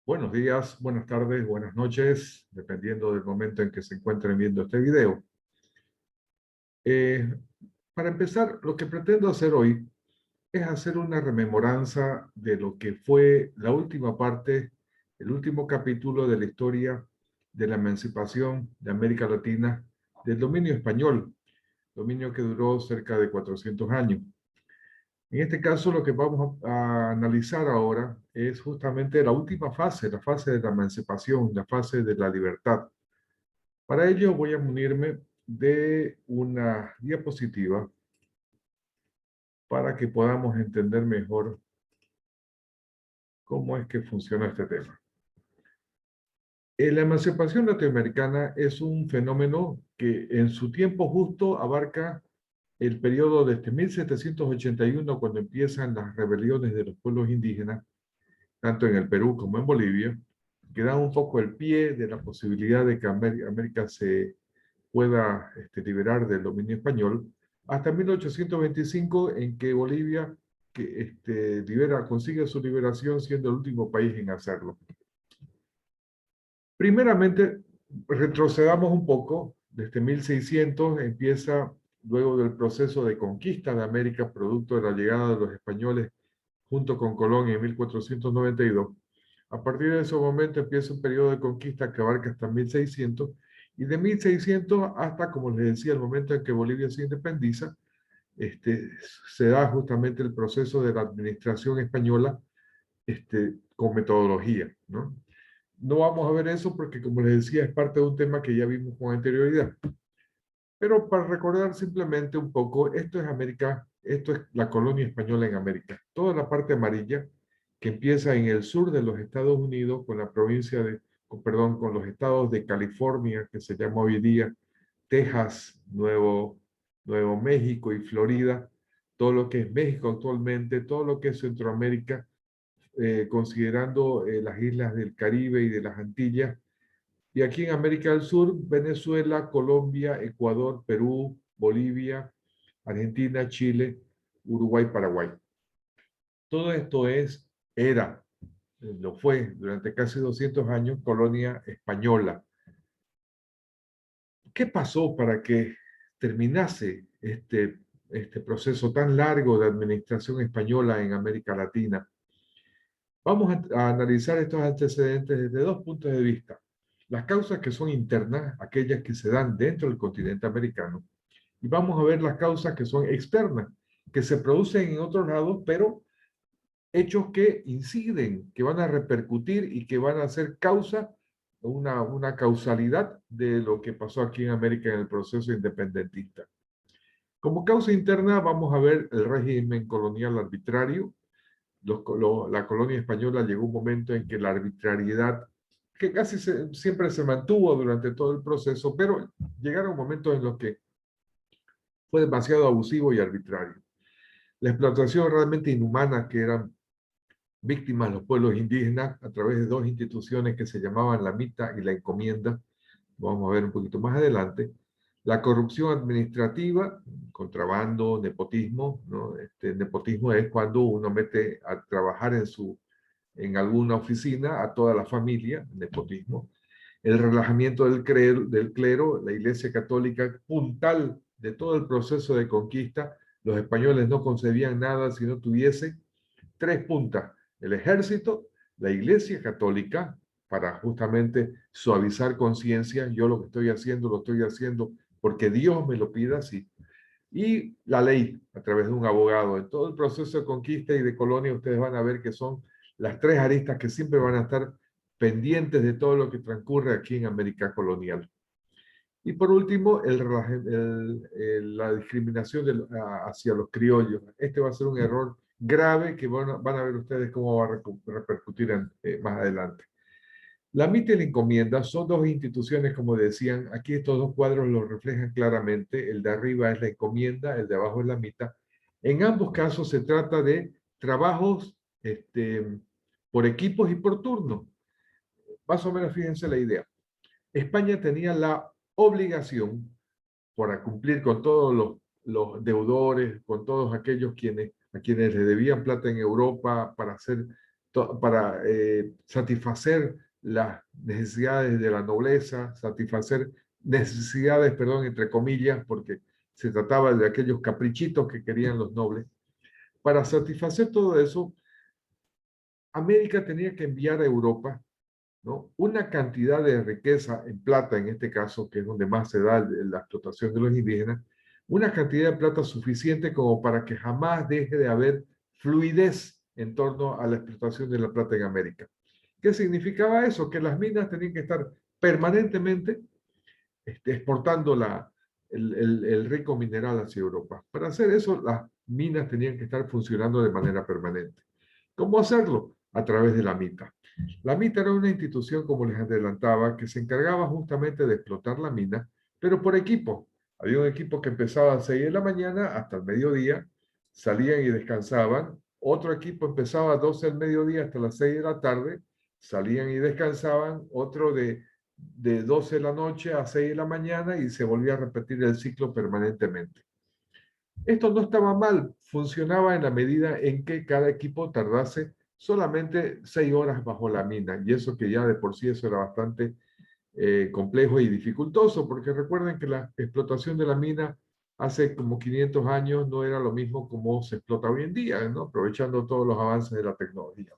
Buenos días, buenas tardes, buenas noches, dependiendo del momento en que se encuentren viendo este video. Eh, para empezar, lo que pretendo hacer hoy es hacer una rememoranza de lo que fue la última parte, el último capítulo de la historia de la emancipación de América Latina del dominio español, dominio que duró cerca de 400 años. En este caso, lo que vamos a analizar ahora es justamente la última fase, la fase de la emancipación, la fase de la libertad. Para ello voy a munirme de una diapositiva para que podamos entender mejor cómo es que funciona este tema. La emancipación latinoamericana es un fenómeno que en su tiempo justo abarca el periodo desde 1781, cuando empiezan las rebeliones de los pueblos indígenas, tanto en el Perú como en Bolivia, que dan un poco el pie de la posibilidad de que América se pueda liberar del dominio español, hasta 1825, en que Bolivia consigue su liberación, siendo el último país en hacerlo. Primeramente, retrocedamos un poco. Desde 1600 empieza, luego del proceso de conquista de América, producto de la llegada de los españoles junto con Colón en 1492. A partir de ese momento empieza un periodo de conquista que abarca hasta 1600, y de 1600 hasta, como les decía, el momento en que Bolivia se independiza, se da justamente el proceso de la administración española con metodología, ¿no? No vamos a ver eso porque, como les decía, es parte de un tema que ya vimos con anterioridad. Pero para recordar simplemente un poco, esto es América, esto es la colonia española en América. Toda la parte amarilla que empieza en el sur de los Estados Unidos con la provincia de, perdón, con los estados de California, que se llama hoy día Texas, Nuevo México y Florida, todo lo que es México actualmente, todo lo que es Centroamérica, considerando las islas del Caribe y de las Antillas, y aquí en América del Sur, Venezuela, Colombia, Ecuador, Perú, Bolivia, Argentina, Chile, Uruguay, Paraguay. Todo esto lo fue durante casi 200 años, colonia española. ¿Qué pasó para que terminase este proceso tan largo de administración española en América Latina? Vamos a analizar estos antecedentes desde dos puntos de vista. Las causas que son internas, aquellas que se dan dentro del continente americano, y vamos a ver las causas que son externas, que se producen en otros lados, pero hechos que inciden, que van a repercutir y que van a ser causa, una causalidad de lo que pasó aquí en América en el proceso independentista. Como causa interna vamos a ver el régimen colonial arbitrario. La colonia española llegó un momento en que la arbitrariedad, que siempre se mantuvo durante todo el proceso, pero llegaron momentos en los que fue demasiado abusivo y arbitrario. La explotación realmente inhumana que eran víctimas los pueblos indígenas a través de dos instituciones que se llamaban la mita y la encomienda, vamos a ver un poquito más adelante. La corrupción administrativa, contrabando, nepotismo, ¿no? Nepotismo es cuando uno mete a trabajar en alguna oficina a toda la familia, nepotismo. El relajamiento del clero, la Iglesia Católica, puntal de todo el proceso de conquista. Los españoles no concebían nada si no tuviese tres puntas: el ejército, la Iglesia Católica, para justamente suavizar conciencia. Yo lo estoy haciendo porque Dios me lo pide así. Y la ley, a través de un abogado. En todo el proceso de conquista y de colonia, ustedes van a ver que son las tres aristas que siempre van a estar pendientes de todo lo que transcurre aquí en América colonial. Y por último, la discriminación hacia los criollos. Este va a ser un error grave que van a ver ustedes cómo va a repercutir más adelante. La MIT y la encomienda son dos instituciones, como decían, aquí estos dos cuadros lo reflejan claramente. El de arriba es la encomienda, el de abajo es la mitad. En ambos casos se trata de trabajos por equipos y por turno. Más o menos fíjense la idea. España tenía la obligación, para cumplir con todos los deudores, con todos aquellos a quienes le debían plata en Europa para hacer para satisfacer las necesidades de la nobleza, satisfacer necesidades, perdón, entre comillas, porque se trataba de aquellos caprichitos que querían los nobles. Para satisfacer todo eso, América tenía que enviar a Europa, ¿no?, una cantidad de riqueza en plata, en este caso, que es donde más se da la explotación de los indígenas, una cantidad de plata suficiente como para que jamás deje de haber fluidez en torno a la explotación de la plata en América. ¿Qué significaba eso? Que las minas tenían que estar permanentemente exportando el rico mineral hacia Europa. Para hacer eso, las minas tenían que estar funcionando de manera permanente. ¿Cómo hacerlo? A través de la MITA. La MITA era una institución, como les adelantaba, que se encargaba justamente de explotar la mina, pero por equipo. Había un equipo que empezaba a las 6 de la mañana hasta el mediodía, salían y descansaban. Otro equipo empezaba a 12 del mediodía hasta las 6 de la tarde, salían y descansaban. Otro de 12 de la noche a 6 de la mañana y se volvía a repetir el ciclo permanentemente. Esto no estaba mal, funcionaba en la medida en que cada equipo tardase solamente 6 horas bajo la mina, y eso que ya de por sí eso era bastante complejo y dificultoso, porque recuerden que la explotación de la mina hace como 500 años no era lo mismo como se explota hoy en día, ¿no?, aprovechando todos los avances de la tecnología.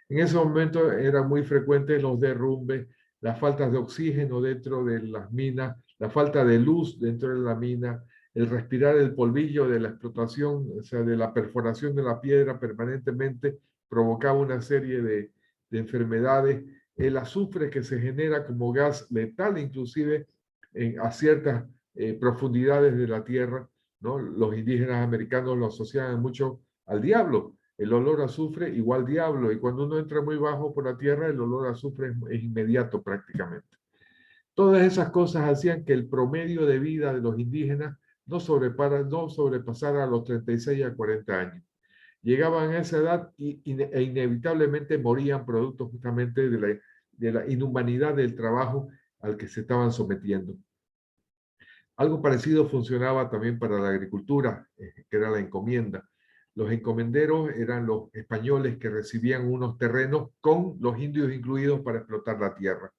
En ese momento eran muy frecuentes los derrumbes, las faltas de oxígeno dentro de las minas, la falta de luz dentro de la mina, el respirar el polvillo de la explotación, o sea, de la perforación de la piedra permanentemente, provocaba una serie de enfermedades, el azufre que se genera como gas letal inclusive a ciertas profundidades de la tierra, ¿no? Los indígenas americanos lo asociaban mucho al diablo. El olor a azufre igual diablo, y cuando uno entra muy bajo por la tierra, el olor a azufre es inmediato prácticamente. Todas esas cosas hacían que el promedio de vida de los indígenas no sobrepasara los 36 a 40 años. Llegaban a esa edad e inevitablemente morían producto justamente de la inhumanidad del trabajo al que se estaban sometiendo. Algo parecido funcionaba también para la agricultura, que era la encomienda. Los encomenderos eran los españoles que recibían unos terrenos con los indios incluidos para explotar la tierra,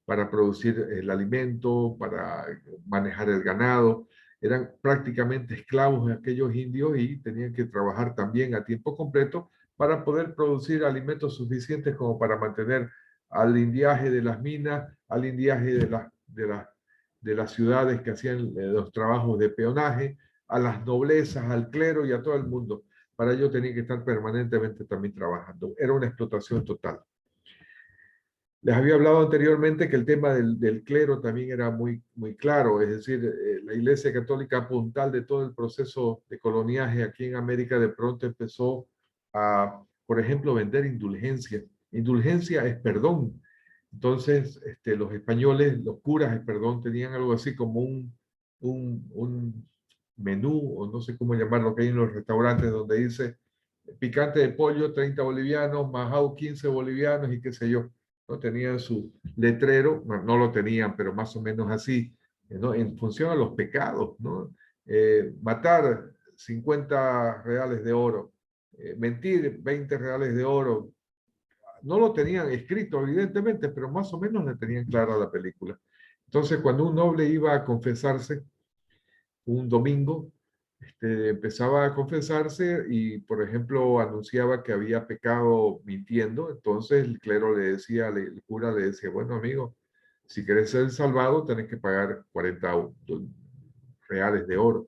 para producir el alimento, para manejar el ganado. Eran prácticamente esclavos de aquellos indios y tenían que trabajar también a tiempo completo para poder producir alimentos suficientes como para mantener al indiaje de las minas, al indiaje de las ciudades que hacían los trabajos de peonaje, a las noblezas, al clero y a todo el mundo. Para ello tenían que estar permanentemente también trabajando. Era una explotación total. Les había hablado anteriormente que el tema del clero también era muy claro, es decir, la Iglesia Católica puntal de todo el proceso de coloniaje aquí en América de pronto empezó a, por ejemplo, vender indulgencia. Indulgencia es perdón. Entonces, los españoles, los curas, perdón, tenían algo así como un menú, o no sé cómo llamarlo, que hay en los restaurantes donde dice picante de pollo, 30 bolivianos, majao, 15 bolivianos y qué sé yo. ¿No? Tenían su letrero, no lo tenían, pero más o menos así, ¿no?, en función a los pecados, ¿no? Matar 50 reales de oro, mentir 20 reales de oro. No lo tenían escrito, evidentemente, pero más o menos le tenían clara la película. Entonces, cuando un noble iba a confesarse un domingo, empezaba a confesarse y, por ejemplo, anunciaba que había pecado mintiendo. Entonces el clero le decía, el cura le decía, bueno, amigo, si querés ser salvado, tenés que pagar 40 reales de oro.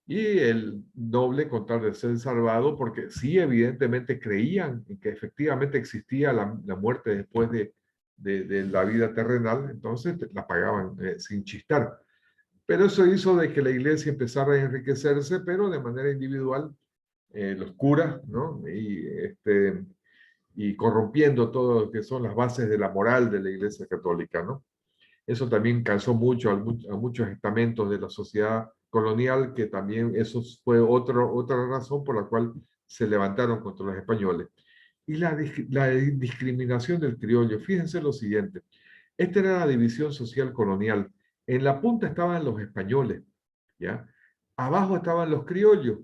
Y el noble, con tal de ser salvado, porque sí, evidentemente creían que efectivamente existía la muerte después de la vida terrenal, entonces la pagaban sin chistar. Pero eso hizo de que la iglesia empezara a enriquecerse, pero de manera individual, los curas, ¿no? Y corrompiendo todo lo que son las bases de la moral de la iglesia católica, ¿no? Eso también cansó mucho a muchos estamentos de la sociedad colonial, que también eso fue otra razón por la cual se levantaron contra los españoles. Y la discriminación del criollo. Fíjense lo siguiente. Esta era la división social colonial. En la punta estaban los españoles, ¿ya? Abajo estaban los criollos,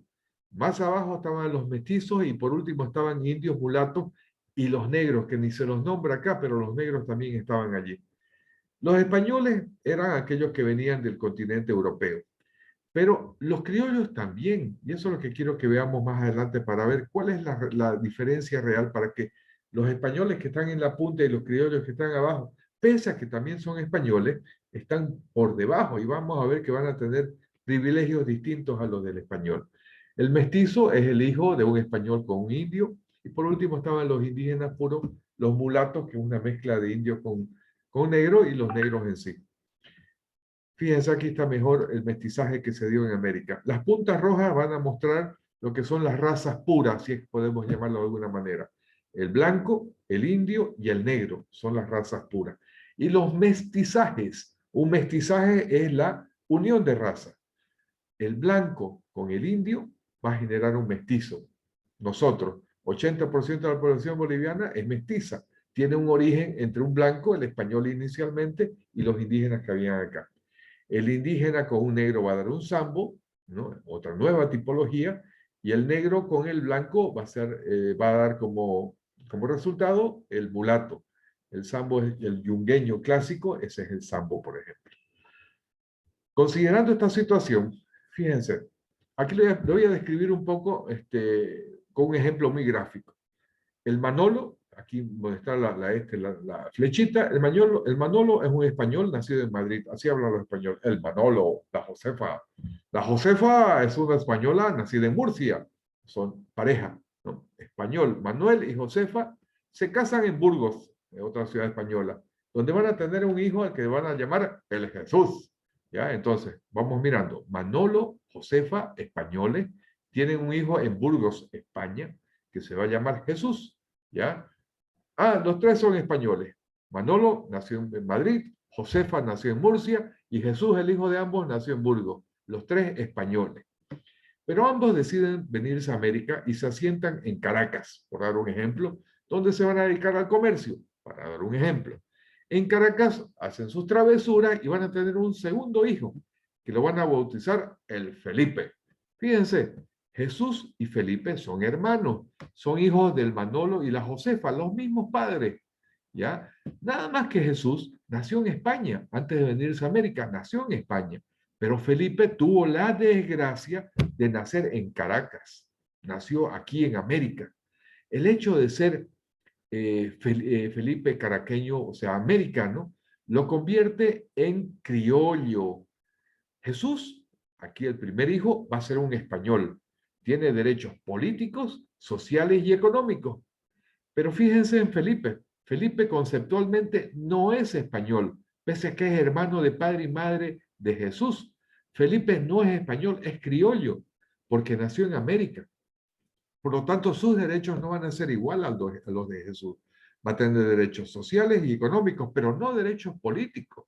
más abajo estaban los mestizos y por último estaban indios mulatos y los negros, que ni se los nombra acá, pero los negros también estaban allí. Los españoles eran aquellos que venían del continente europeo, pero los criollos también, y eso es lo que quiero que veamos más adelante para ver cuál es la diferencia real para que los españoles que están en la punta y los criollos que están abajo, pese a que también son españoles, están por debajo y vamos a ver que van a tener privilegios distintos a los del español. El mestizo es el hijo de un español con un indio, y por último estaban los indígenas puros, los mulatos, que es una mezcla de indios con negro y los negros en sí. Fíjense, aquí está mejor el mestizaje que se dio en América. Las puntas rojas van a mostrar lo que son las razas puras, si es que podemos llamarlo de alguna manera. El blanco, el indio y el negro son las razas puras. Y los mestizajes, un mestizaje es la unión de razas. El blanco con el indio va a generar un mestizo. Nosotros, 80% de la población boliviana es mestiza. Tiene un origen entre un blanco, el español inicialmente, y los indígenas que habían acá. El indígena con un negro va a dar un sambo, ¿no? Otra nueva tipología, y el negro con el blanco va a dar como resultado el mulato. El sambo es el yungueño clásico, ese es el sambo, por ejemplo. Considerando esta situación, fíjense, aquí le voy a describir un poco con un ejemplo muy gráfico. El Manolo, aquí donde está la flechita, el Manolo es un español nacido en Madrid, así hablan los españoles. El Manolo, la Josefa. La Josefa es una española nacida en Murcia, son pareja, ¿no? Español, Manuel y Josefa se casan en Burgos, en otra ciudad española, donde van a tener un hijo al que van a llamar el Jesús. ¿Ya? Entonces, vamos mirando. Manolo, Josefa, españoles, tienen un hijo en Burgos, España, que se va a llamar Jesús. ¿Ya? Ah, los tres son españoles. Manolo nació en Madrid, Josefa nació en Murcia y Jesús, el hijo de ambos, nació en Burgos. Los tres españoles. Pero ambos deciden venirse a América y se asientan en Caracas, por dar un ejemplo, donde se van a dedicar al comercio, para dar un ejemplo. En Caracas hacen sus travesuras y van a tener un segundo hijo, que lo van a bautizar el Felipe. Fíjense, Jesús y Felipe son hermanos, son hijos del Manolo y la Josefa, los mismos padres. ¿Ya? Nada más que Jesús nació en España, antes de venirse a América, nació en España. Pero Felipe tuvo la desgracia de nacer en Caracas, nació aquí en América. El hecho de ser Felipe caraqueño, o sea, americano, lo convierte en criollo. Jesús, aquí el primer hijo, va a ser un español. Tiene derechos políticos, sociales y económicos. Pero fíjense en Felipe. Felipe conceptualmente no es español, pese a que es hermano de padre y madre de Jesús. Felipe no es español, es criollo, porque nació en América. Por lo tanto, sus derechos no van a ser igual a los de Jesús. Va a tener derechos sociales y económicos, pero no derechos políticos.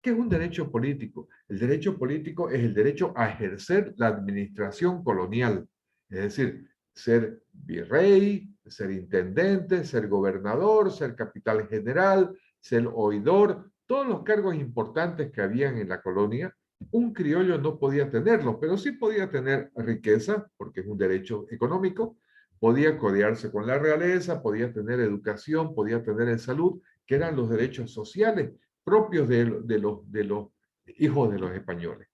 ¿Qué es un derecho político? El derecho político es el derecho a ejercer la administración colonial, es decir, ser virrey, ser intendente, ser gobernador, ser capitán general, ser oidor, todos los cargos importantes que habían en la colonia. Un criollo no podía tenerlo, pero sí podía tener riqueza, porque es un derecho económico, podía codearse con la realeza, podía tener educación, podía tener salud, que eran los derechos sociales propios de los hijos de los españoles,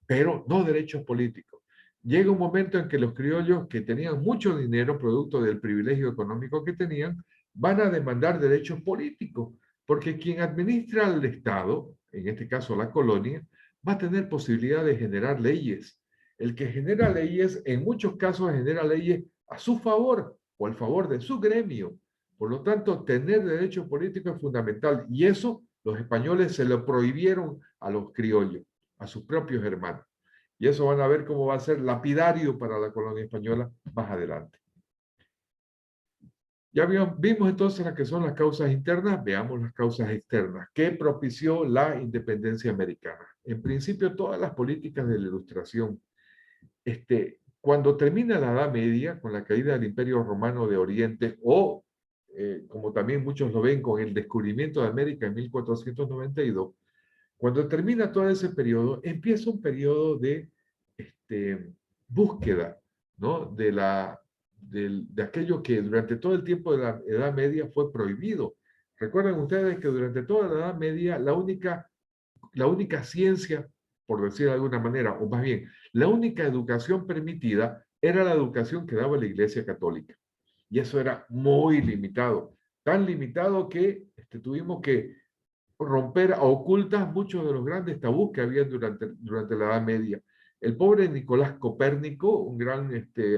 pero no derechos políticos. Llega un momento en que los criollos que tenían mucho dinero, producto del privilegio económico que tenían, van a demandar derechos políticos, porque quien administra el Estado, en este caso la colonia, va a tener posibilidad de generar leyes. El que genera leyes, en muchos casos genera leyes a su favor o al favor de su gremio. Por lo tanto, tener derechos políticos es fundamental y eso los españoles se lo prohibieron a los criollos, a sus propios hermanos. Y eso van a ver cómo va a ser lapidario para la colonia española más adelante. Ya vimos entonces las que son las causas internas, veamos las causas externas. ¿Qué propició la independencia americana? En principio, todas las políticas de la Ilustración. Cuando termina la Edad Media, con la caída del Imperio Romano de Oriente, o como también muchos lo ven, con el descubrimiento de América en 1492, cuando termina todo ese periodo, empieza un periodo de búsqueda, ¿no? de aquello que durante todo el tiempo de la Edad Media fue prohibido. Recuerden ustedes que durante toda la Edad Media la única ciencia, por decir de alguna manera, o más bien, la única educación permitida era la educación que daba la Iglesia Católica. Y eso era muy limitado, tan limitado que tuvimos que romper a ocultas muchos de los grandes tabús que había durante la Edad Media. El pobre Nicolás Copérnico, un gran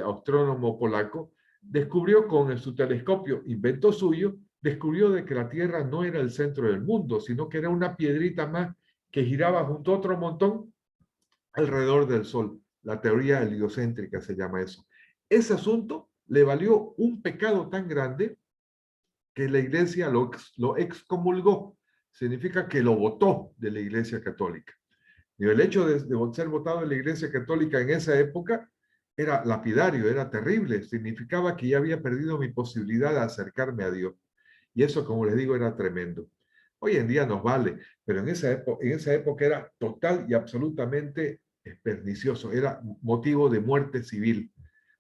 astrónomo polaco, descubrió con su telescopio, invento suyo, descubrió de que la Tierra no era el centro del mundo, sino que era una piedrita más que giraba junto a otro montón alrededor del Sol. La teoría heliocéntrica se llama eso. Ese asunto le valió un pecado tan grande que la iglesia lo excomulgó. Significa que lo votó de la iglesia católica. Y el hecho de ser votado de la iglesia católica en esa época era lapidario, era terrible. Significaba que ya había perdido mi posibilidad de acercarme a Dios. Y eso, como les digo, era tremendo. Hoy en día nos vale, pero en esa época era total y absolutamente pernicioso. Era motivo de muerte civil.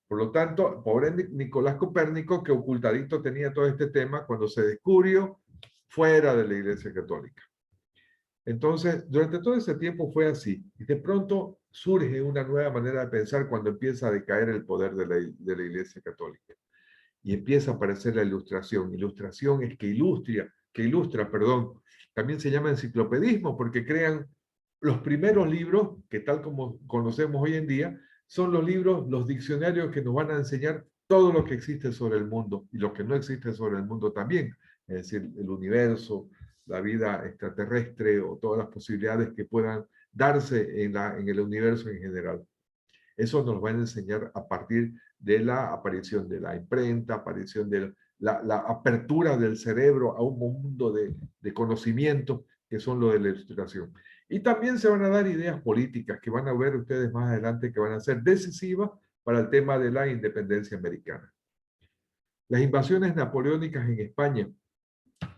Por lo tanto, pobre Nicolás Copérnico, que ocultadito tenía todo este tema, cuando se descubrió fuera de la Iglesia Católica. Entonces, durante todo ese tiempo fue así. Y de pronto surge una nueva manera de pensar cuando empieza a decaer el poder de la Iglesia Católica. Y empieza a aparecer la ilustración. Ilustración es que ilustra, perdón. También se llama enciclopedismo porque crean los primeros libros, que tal como conocemos hoy en día, son los libros, los diccionarios que nos van a enseñar todo lo que existe sobre el mundo y lo que no existe sobre el mundo también. Es decir, el universo, la vida extraterrestre o todas las posibilidades que puedan darse en el universo en general. Eso nos van a enseñar a partir de la aparición de la imprenta, aparición de la apertura del cerebro a un mundo de conocimiento que son lo de la ilustración. Y también se van a dar ideas políticas que van a ver ustedes más adelante que van a ser decisivas para el tema de la independencia americana. Las invasiones napoleónicas en España,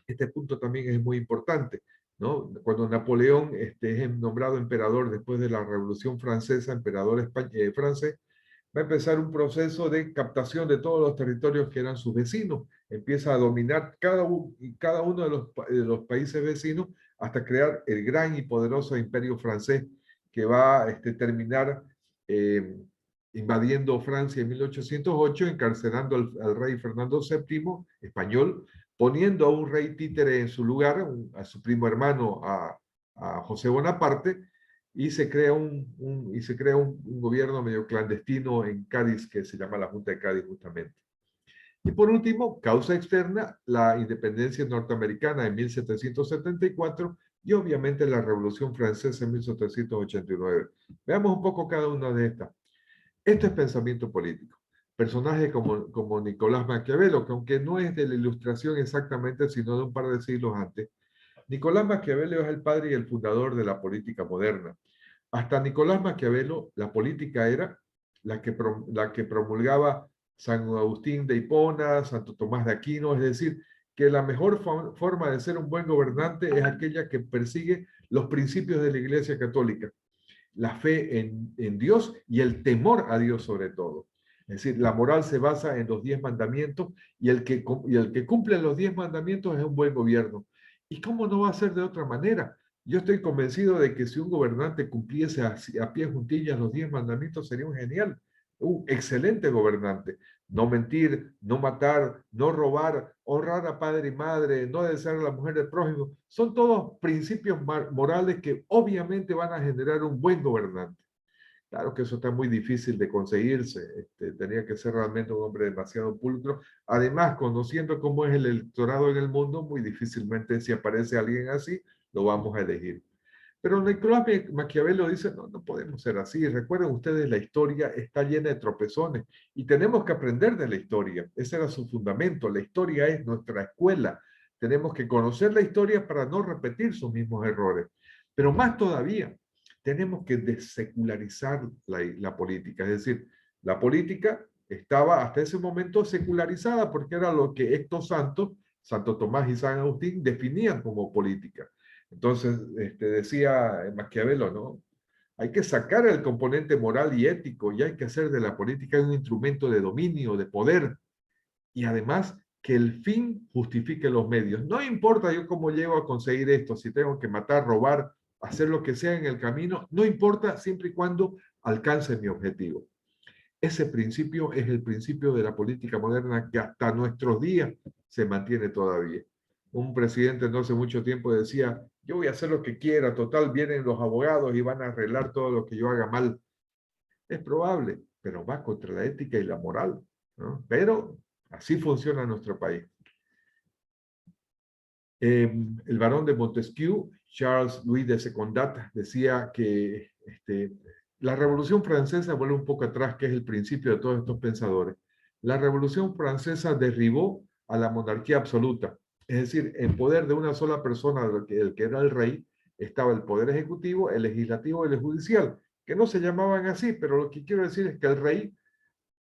este punto también es muy importante, ¿no? Cuando Napoleón es nombrado emperador después de la Revolución Francesa, emperador francés, va a empezar un proceso de captación de todos los territorios que eran sus vecinos. Empieza a dominar cada uno de los países vecinos hasta crear el gran y poderoso imperio francés que va a terminar invadiendo Francia en 1808, encarcelando al rey Fernando VII, español, poniendo a un rey títere en su lugar, a su primo hermano, a José Bonaparte, y se crea un gobierno medio clandestino en Cádiz, que se llama la Junta de Cádiz justamente. Y por último, causa externa, la independencia norteamericana en 1774 y obviamente la Revolución Francesa en 1789. Veamos un poco cada una de estas. Esto es pensamiento político. Personajes como Nicolás Maquiavelo, que aunque no es de la Ilustración exactamente, sino de un par de siglos antes, Nicolás Maquiavelo es el padre y el fundador de la política moderna. Hasta Nicolás Maquiavelo, la política era la que promulgaba San Agustín de Hipona, Santo Tomás de Aquino, es decir, que la mejor forma de ser un buen gobernante es aquella que persigue los principios de la Iglesia Católica, la fe en Dios y el temor a Dios sobre todo. Es decir, la moral se basa en los 10 mandamientos y el que cumple los 10 mandamientos es un buen gobierno. ¿Y cómo no va a ser de otra manera? Yo estoy convencido de que si un gobernante cumpliese a pie juntillas los 10 mandamientos sería un excelente gobernante. No mentir, no matar, no robar, honrar a padre y madre, no desear a la mujer del prójimo. Son todos principios morales que obviamente van a generar un buen gobernante. Claro que eso está muy difícil de conseguirse. Tenía que ser realmente un hombre demasiado pulcro. Además, conociendo cómo es el electorado en el mundo, muy difícilmente si aparece alguien así, lo vamos a elegir. Pero Nicolás Maquiavelo dice, no, no podemos ser así. Recuerden ustedes, la historia está llena de tropezones y tenemos que aprender de la historia. Ese era su fundamento. La historia es nuestra escuela. Tenemos que conocer la historia para no repetir sus mismos errores. Pero más todavía, tenemos que desecularizar la política. Es decir, la política estaba hasta ese momento secularizada porque era lo que estos santos, Santo Tomás y San Agustín, definían como política. Entonces, decía Maquiavelo, ¿no? Hay que sacar el componente moral y ético y hay que hacer de la política un instrumento de dominio, de poder, y además que el fin justifique los medios. No importa yo cómo llego a conseguir esto, si tengo que matar, robar, hacer lo que sea en el camino, no importa siempre y cuando alcance mi objetivo. Ese principio es el principio de la política moderna que hasta nuestros días se mantiene todavía. Un presidente no hace mucho tiempo decía, yo voy a hacer lo que quiera, total, vienen los abogados y van a arreglar todo lo que yo haga mal. Es probable, pero va contra la ética y la moral, ¿no? Pero así funciona nuestro país. El barón de Montesquieu, Charles Louis de Secondat, decía que la Revolución Francesa, vuelve un poco atrás, que es el principio de todos estos pensadores. La Revolución Francesa derribó a la monarquía absoluta, es decir, en poder de una sola persona, el que era el rey, estaba el poder ejecutivo, el legislativo y el judicial, que no se llamaban así, pero lo que quiero decir es que el rey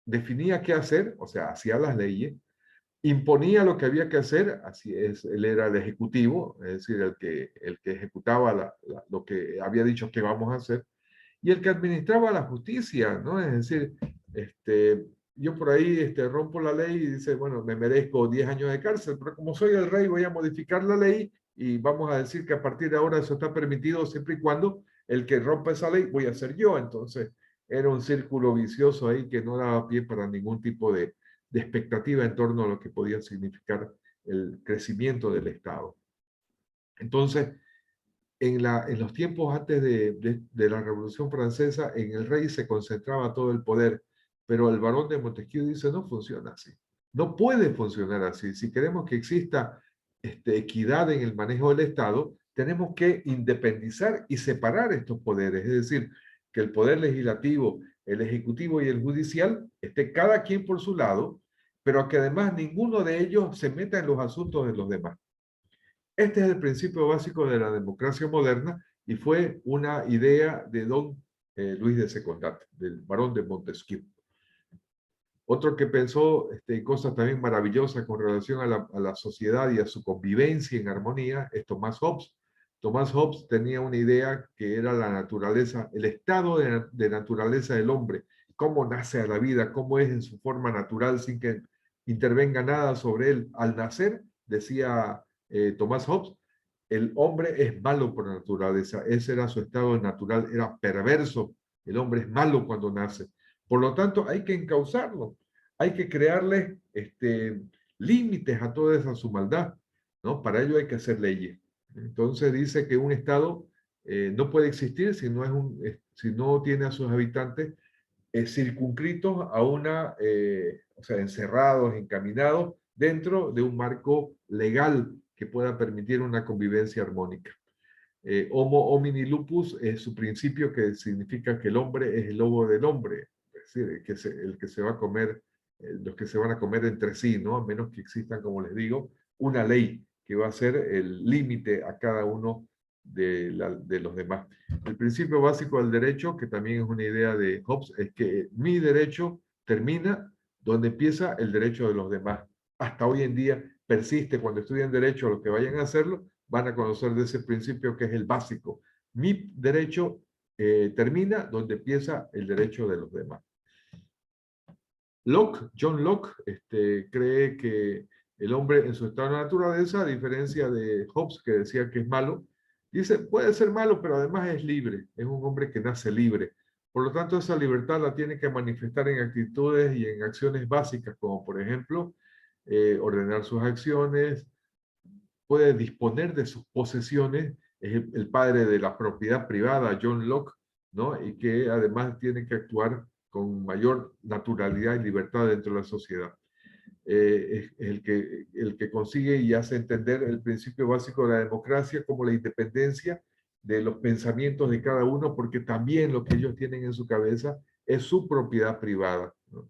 definía qué hacer, o sea, hacía las leyes, imponía lo que había que hacer, así es, él era el ejecutivo, es decir, el que ejecutaba lo que había dicho que vamos a hacer, y el que administraba la justicia, ¿no? Es decir, yo por ahí rompo la ley y dice, bueno, me merezco 10 años de cárcel, pero como soy el rey voy a modificar la ley y vamos a decir que a partir de ahora eso está permitido siempre y cuando el que rompa esa ley voy a ser yo. Entonces, era un círculo vicioso ahí que no daba pie para ningún tipo de expectativa en torno a lo que podía significar el crecimiento del Estado. Entonces, en los tiempos antes de la Revolución Francesa, en el rey se concentraba todo el poder, pero el barón de Montesquieu dice, no funciona así. No puede funcionar así. Si queremos que exista equidad en el manejo del Estado, tenemos que independizar y separar estos poderes. Es decir, que el poder legislativo, el ejecutivo y el judicial esté cada quien por su lado, pero que además ninguno de ellos se meta en los asuntos de los demás. Este es el principio básico de la democracia moderna y fue una idea de don Luis de Secondat, del barón de Montesquieu. Otro que pensó cosas también maravillosas con relación a la sociedad y a su convivencia en armonía es Thomas Hobbes. Thomas Hobbes tenía una idea que era la naturaleza, el estado de naturaleza del hombre, cómo nace a la vida, cómo es en su forma natural sin que intervenga nada sobre él. Al nacer, decía Thomas Hobbes, el hombre es malo por naturaleza, ese era su estado natural, era perverso, el hombre es malo cuando nace. Por lo tanto, hay que encauzarlo, hay que crearle límites a toda esa su maldad, ¿no? Para ello hay que hacer leyes. Entonces dice que un Estado no puede existir si no, si no tiene a sus habitantes circunscritos a o sea, encerrados, encaminados dentro de un marco legal que pueda permitir una convivencia armónica. Homo homini lupus es su principio que significa que el hombre es el lobo del hombre, es decir, el que se va a comer, los que se van a comer entre sí, ¿no? A menos que existan, como les digo, una ley que va a ser el límite a cada uno de los demás. El principio básico del derecho, que también es una idea de Hobbes, es que mi derecho termina donde empieza el derecho de los demás. Hasta hoy en día persiste cuando estudian derecho, los que vayan a hacerlo, van a conocer de ese principio que es el básico. Mi derecho termina donde empieza el derecho de los demás. Locke, John Locke, cree que el hombre en su estado de naturaleza, a diferencia de Hobbes, que decía que es malo, dice, puede ser malo, pero además es libre, es un hombre que nace libre. Por lo tanto, esa libertad la tiene que manifestar en actitudes y en acciones básicas, como por ejemplo, ordenar sus acciones, puede disponer de sus posesiones, es el padre de la propiedad privada, John Locke, ¿no? Y que además tiene que actuar con mayor naturalidad y libertad dentro de la sociedad. Es el que consigue y hace entender el principio básico de la democracia como la independencia de los pensamientos de cada uno, porque también lo que ellos tienen en su cabeza es su propiedad privada, ¿no?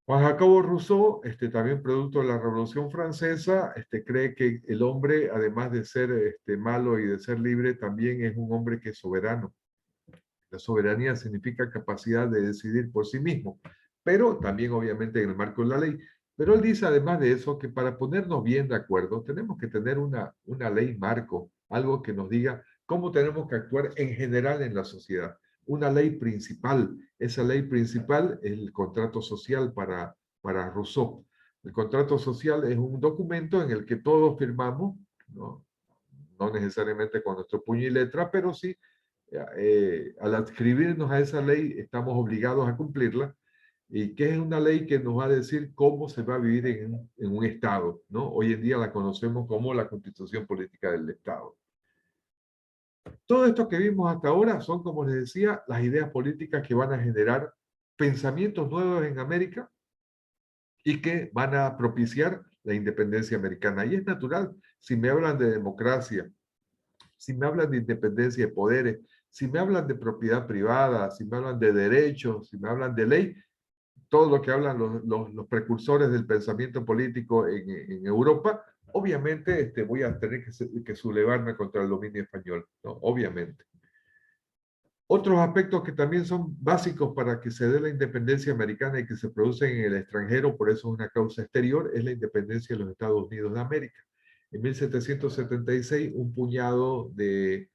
Juan Jacobo Rousseau, también producto de la Revolución Francesa, cree que el hombre, además de ser malo y de ser libre, también es un hombre que es soberano. La soberanía significa capacidad de decidir por sí mismo, pero también obviamente en el marco de la ley. Pero él dice además de eso que para ponernos bien de acuerdo tenemos que tener una ley marco, algo que nos diga cómo tenemos que actuar en general en la sociedad. Una ley principal, esa ley principal es el contrato social para Rousseau. El contrato social es un documento en el que todos firmamos, ¿no? No necesariamente con nuestro puño y letra, pero sí, al adscribirnos a esa ley estamos obligados a cumplirla, y que es una ley que nos va a decir cómo se va a vivir en un Estado, ¿no? Hoy en día la conocemos como la Constitución Política del Estado. Todo esto que vimos hasta ahora son, como les decía, las ideas políticas que van a generar pensamientos nuevos en América y que van a propiciar la independencia americana. Y es natural, si me hablan de democracia, si me hablan de independencia de poderes, si me hablan de propiedad privada, si me hablan de derechos, si me hablan de ley, todo lo que hablan los precursores del pensamiento político en Europa, obviamente voy a tener que sublevarme contra el dominio español, ¿no? Obviamente. Otros aspectos que también son básicos para que se dé la independencia americana y que se producen en el extranjero, por eso es una causa exterior, es la independencia de los Estados Unidos de América. En 1776, un puñado de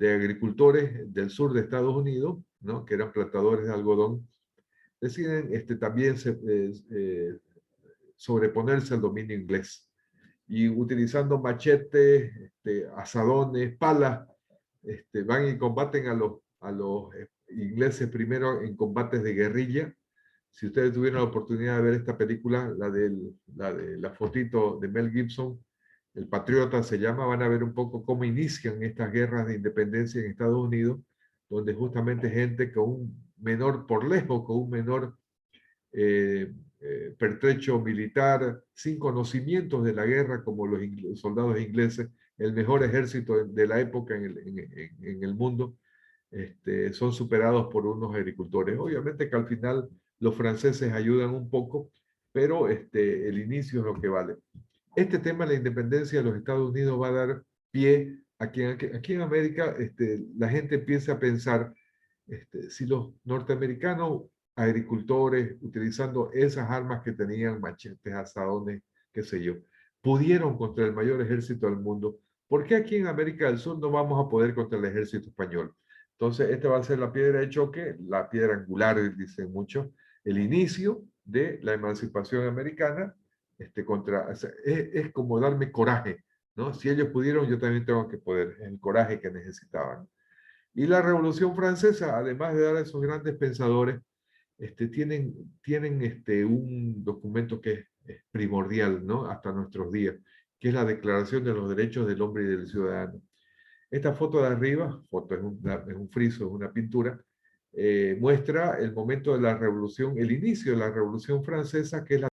agricultores del sur de Estados Unidos, ¿no? Que eran plantadores de algodón, deciden también sobreponerse al dominio inglés. Y utilizando machetes, asadones, palas, van y combaten a los ingleses primero en combates de guerrilla. Si ustedes tuvieron la oportunidad de ver esta película, la fotito de Mel Gibson, El Patriota se llama, van a ver un poco cómo inician estas guerras de independencia en Estados Unidos, donde justamente gente con un menor, por lejos, con un menor pertrecho militar, sin conocimientos de la guerra como los soldados ingleses, el mejor ejército de la época en el mundo, son superados por unos agricultores. Obviamente que al final los franceses ayudan un poco, pero el inicio es lo que vale. Este tema de la independencia de los Estados Unidos va a dar pie a que aquí en América la gente empieza a pensar, si los norteamericanos agricultores, utilizando esas armas que tenían, machetes, asadones, qué sé yo, pudieron contra el mayor ejército del mundo, ¿por qué aquí en América del Sur no vamos a poder contra el ejército español? Entonces, esta va a ser la piedra de choque, la piedra angular, dicen muchos, el inicio de la emancipación americana, o sea, es como darme coraje, ¿no? Si ellos pudieron, yo también tengo que poder, el coraje que necesitaban. Y la Revolución Francesa, además de dar a esos grandes pensadores, tienen un documento que es primordial, ¿no? Hasta nuestros días, que es la Declaración de los Derechos del Hombre y del Ciudadano. Esta foto de arriba, foto es un friso, es una pintura, muestra el momento de la Revolución, el inicio de la Revolución Francesa, que es la